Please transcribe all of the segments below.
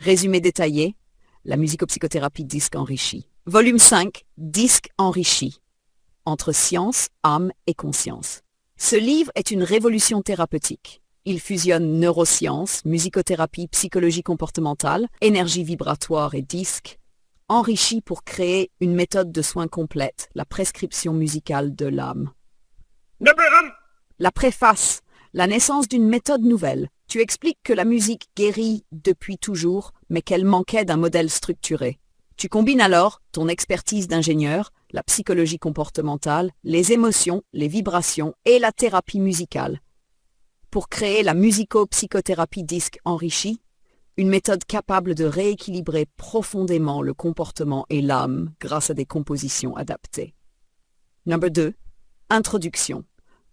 Résumé détaillé, la musicopsychothérapie disque enrichie. Volume 5, disque enrichi. Entre science, âme et conscience. Ce livre est une révolution thérapeutique. Il fusionne neurosciences, musicothérapie, psychologie comportementale, énergie vibratoire et disque, enrichi pour créer une méthode de soins complète, la prescription musicale de l'âme. La préface, la naissance d'une méthode nouvelle. Tu expliques que la musique guérit depuis toujours, mais qu'elle manquait d'un modèle structuré. Tu combines alors ton expertise d'ingénieur, la psychologie comportementale, les émotions, les vibrations et la thérapie musicale pour créer la musico-psychothérapie disque enrichie, une méthode capable de rééquilibrer profondément le comportement et l'âme grâce à des compositions adaptées. Numéro 2. Introduction.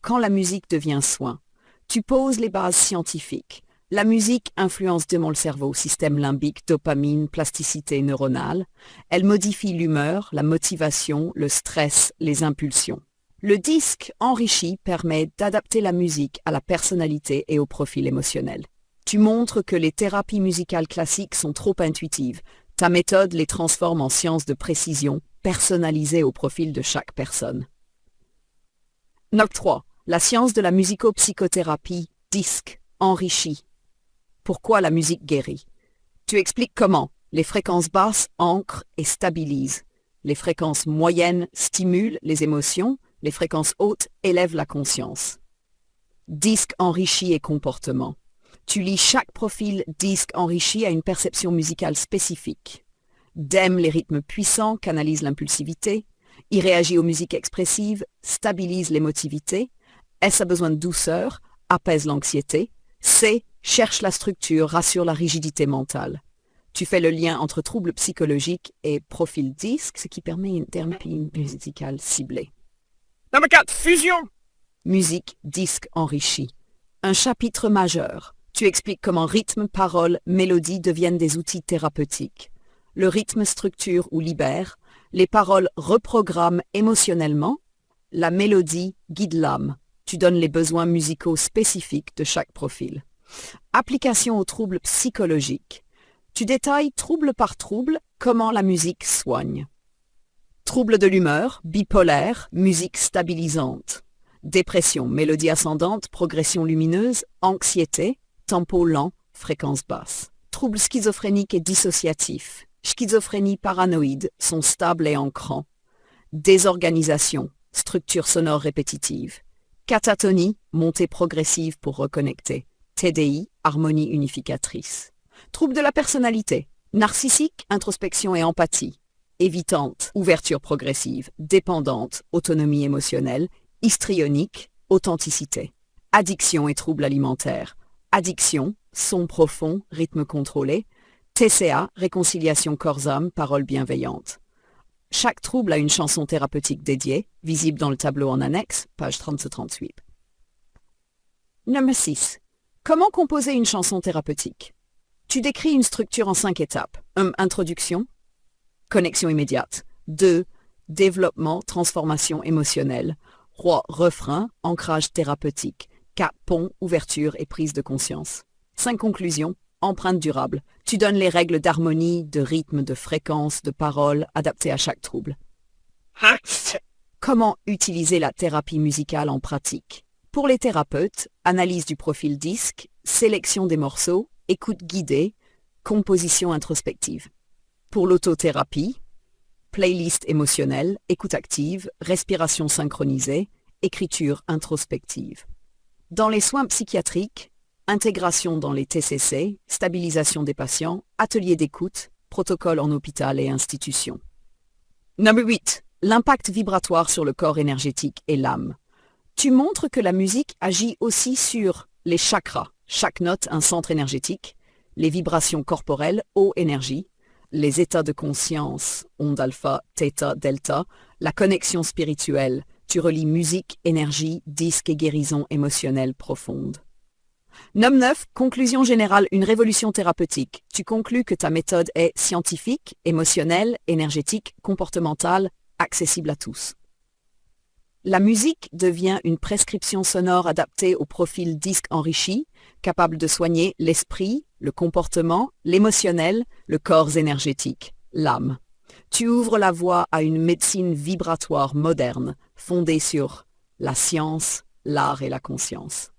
Quand la musique devient soin, tu poses les bases scientifiques. La musique influence demain le cerveau, système limbique, dopamine, plasticité neuronale. Elle modifie l'humeur, la motivation, le stress, les impulsions. Le disque enrichi permet d'adapter la musique à la personnalité et au profil émotionnel. Tu montres que les thérapies musicales classiques sont trop intuitives. Ta méthode les transforme en sciences de précision, personnalisées au profil de chaque personne. Note 3. La science de la musicopsychothérapie, disque, enrichie. Pourquoi la musique guérit? Tu expliques comment les fréquences basses ancrent et stabilisent. Les fréquences moyennes stimulent les émotions, les fréquences hautes élèvent la conscience. Disque enrichi et comportement. Tu lis chaque profil disque enrichi à une perception musicale spécifique. D'aime les rythmes puissants, canalise l'impulsivité. Il réagit aux musiques expressives, stabilise l'émotivité. S a besoin de douceur, apaise l'anxiété. C cherche la structure, rassure la rigidité mentale. Tu fais le lien entre troubles psychologiques et profil disque, ce qui permet une thérapie musicale ciblée. Numéro 4. Fusion. Musique, disque enrichi. Un chapitre majeur. Tu expliques comment rythme, parole, mélodie deviennent des outils thérapeutiques. Le rythme structure ou libère. Les paroles reprogramment émotionnellement. La mélodie guide l'âme. Tu donnes les besoins musicaux spécifiques de chaque profil. Application aux troubles psychologiques. Tu détailles trouble par trouble comment la musique soigne. Troubles de l'humeur, bipolaire, musique stabilisante. Dépression, mélodie ascendante, progression lumineuse, anxiété, tempo lent, fréquence basse. Troubles schizophréniques et dissociatifs. Schizophrénie paranoïde sont stables et ancrants. Désorganisation, structure sonore répétitive. Catatonie, montée progressive pour reconnecter. TDI, harmonie unificatrice. Troubles de la personnalité, narcissique, introspection et empathie. Évitante, ouverture progressive. Dépendante, autonomie émotionnelle. Histrionique, authenticité. Addiction et troubles alimentaires. Addiction, son profond, rythme contrôlé. TCA, réconciliation corps-âme, parole bienveillante. Chaque trouble a une chanson thérapeutique dédiée, visible dans le tableau en annexe, page 30-38. Numéro 6. Comment composer une chanson thérapeutique? Tu décris une structure en 5 étapes. 1. Introduction. Connexion immédiate. 2. Développement, transformation émotionnelle. 3. Refrain, ancrage thérapeutique. 4. Pont, ouverture et prise de conscience. 5. Conclusion. Empreinte durable. Tu donnes les règles d'harmonie, de rythme, de fréquence, de parole, adaptées à chaque trouble. Comment utiliser la thérapie musicale en pratique? Pour les thérapeutes, analyse du profil disque, sélection des morceaux, écoute guidée, composition introspective. Pour l'autothérapie, playlist émotionnelle, écoute active, respiration synchronisée, écriture introspective. Dans les soins psychiatriques, intégration dans les TCC, stabilisation des patients, ateliers d'écoute, protocole en hôpital et institutions. Numéro 8. L'impact vibratoire sur le corps énergétique et l'âme. Tu montres que la musique agit aussi sur les chakras, chaque note un centre énergétique, les vibrations corporelles, haut énergie, les états de conscience, ondes alpha, theta, delta, la connexion spirituelle. Tu relis musique, énergie, disque et guérison émotionnelle profonde. Numéro 9. Conclusion générale, une révolution thérapeutique. Tu conclus que ta méthode est scientifique, émotionnelle, énergétique, comportementale, accessible à tous. La musique devient une prescription sonore adaptée au profil disque enrichi, capable de soigner l'esprit, le comportement, l'émotionnel, le corps énergétique, l'âme. Tu ouvres la voie à une médecine vibratoire moderne, fondée sur la science, l'art et la conscience.